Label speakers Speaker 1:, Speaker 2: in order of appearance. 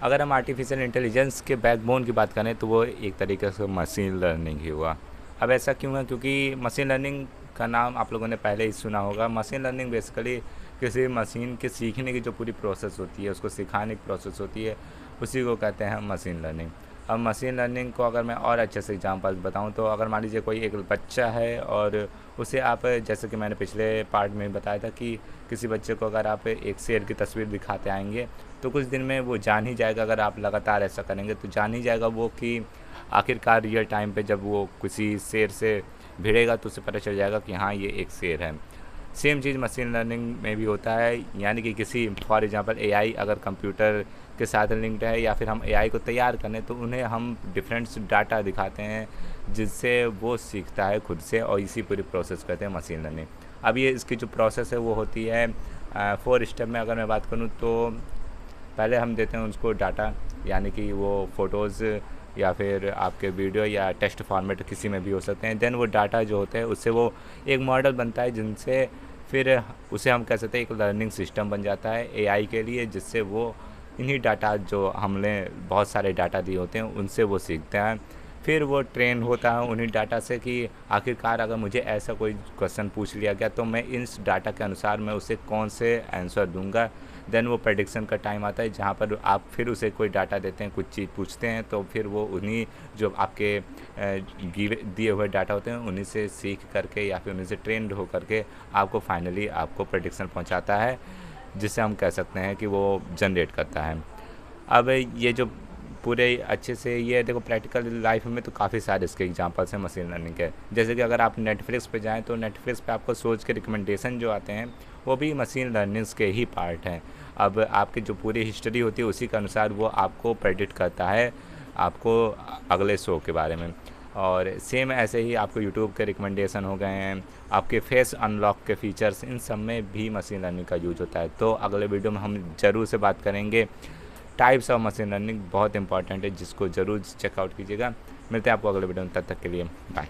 Speaker 1: अगर हम artificial intelligence के बैकबोन की बात करें तो वो एक तरीके से मशीन लर्निंग ही हुआ। अब ऐसा क्यों है? क्योंकि मशीन लर्निंग का नाम आप लोगों ने पहले ही सुना होगा। मशीन लर्निंग बेसिकली किसी मशीन के सीखने की जो पूरी प्रोसेस होती है, उसको सिखाने की प्रोसेस होती है, उसी को कहते हैं मशीन लर्निंग। अब मशीन लर्निंग को अगर मैं और अच्छे से एग्जांपल बताऊं तो अगर मान लीजिए कोई एक बच्चा है और उसे आप, जैसे कि मैंने पिछले पार्ट में बताया था कि किसी बच्चे को अगर आप एक शेर की तस्वीर दिखाते आएंगे तो कुछ दिन में वो जान ही जाएगा। अगर आप लगातार ऐसा करेंगे तो जान ही जाएगा वो कि आखिरकार रियल टाइम पे जब वो किसी शेर से भिड़ेगा तो उसे पता चल जाएगा कि हाँ ये एक शेर है। सेम चीज़ मशीन लर्निंग में भी होता है, यानी कि किसी फॉर एग्जांपल एआई अगर कंप्यूटर के साथ लिंक्ड है या फिर हम एआई को तैयार करें तो उन्हें हम डिफरेंट डाटा दिखाते हैं जिससे वो सीखता है खुद से, और इसी पूरी प्रोसेस करते हैं मशीन लर्निंग। अब ये इसकी जो प्रोसेस है वो होती है 4 स्टेप में अगर मैं बात करूँ तो पहले हम देते हैं उसको डाटा, यानी कि वो फ़ोटोज़ या फिर आपके वीडियो या टेक्स्ट फॉर्मेट किसी में भी हो सकते हैं। देन वो डाटा जो होते हैं उससे वो एक मॉडल बनता है जिनसे फिर उसे हम कह सकते हैं एक लर्निंग सिस्टम बन जाता है एआई के लिए, जिससे वो इन्हीं डाटा जो हमने बहुत सारे डाटा दिए होते हैं उनसे वो सीखता है। फिर वो ट्रेन होता है उन्हीं डाटा से कि आखिरकार अगर मुझे ऐसा कोई क्वेश्चन पूछ लिया गया तो मैं इस डाटा के अनुसार मैं उसे कौन से आंसर दूंगा। देन वो प्रेडिक्शन का टाइम आता है जहाँ पर आप फिर उसे कोई डाटा देते हैं, कुछ चीज़ पूछते हैं, तो फिर वो उन्हीं जो आपके दिए हुए डाटा होते हैं उन्हीं से सीख करके या फिर उन्हीं से ट्रेंड हो करके आपको फाइनली आपको प्रेडिक्शन पहुँचाता है, जिसे हम कह सकते हैं कि वो जनरेट करता है। अब ये जो पूरे अच्छे से ये देखो प्रैक्टिकल लाइफ में तो काफ़ी सारे इसके एग्जांपल्स हैं मशीन लर्निंग के। जैसे कि अगर आप नेटफ्लिक्स पे जाएँ तो नेटफ्लिक्स पे आपको सोच के रिकमेंडेशन जो आते हैं वो भी मशीन लर्निंग्स के ही पार्ट हैं। अब आपकी जो पूरी हिस्ट्री होती है उसी के अनुसार वो आपको प्रेडिक्ट करता है आपको अगले शो के बारे में। और सेम ऐसे ही आपको यूट्यूब के रिकमेंडेशन हो गए हैं, आपके फेस अनलॉक के फीचर्स, इन सब में भी मशीन लर्निंग का यूज होता है। तो अगले वीडियो में हम ज़रूर से बात करेंगे टाइप्स ऑफ मशीन लर्निंग, बहुत इंपॉर्टेंट है जिसको ज़रूर चेकआउट कीजिएगा। मिलते हैं आपको अगले वीडियो में, तब तक के लिए बाय।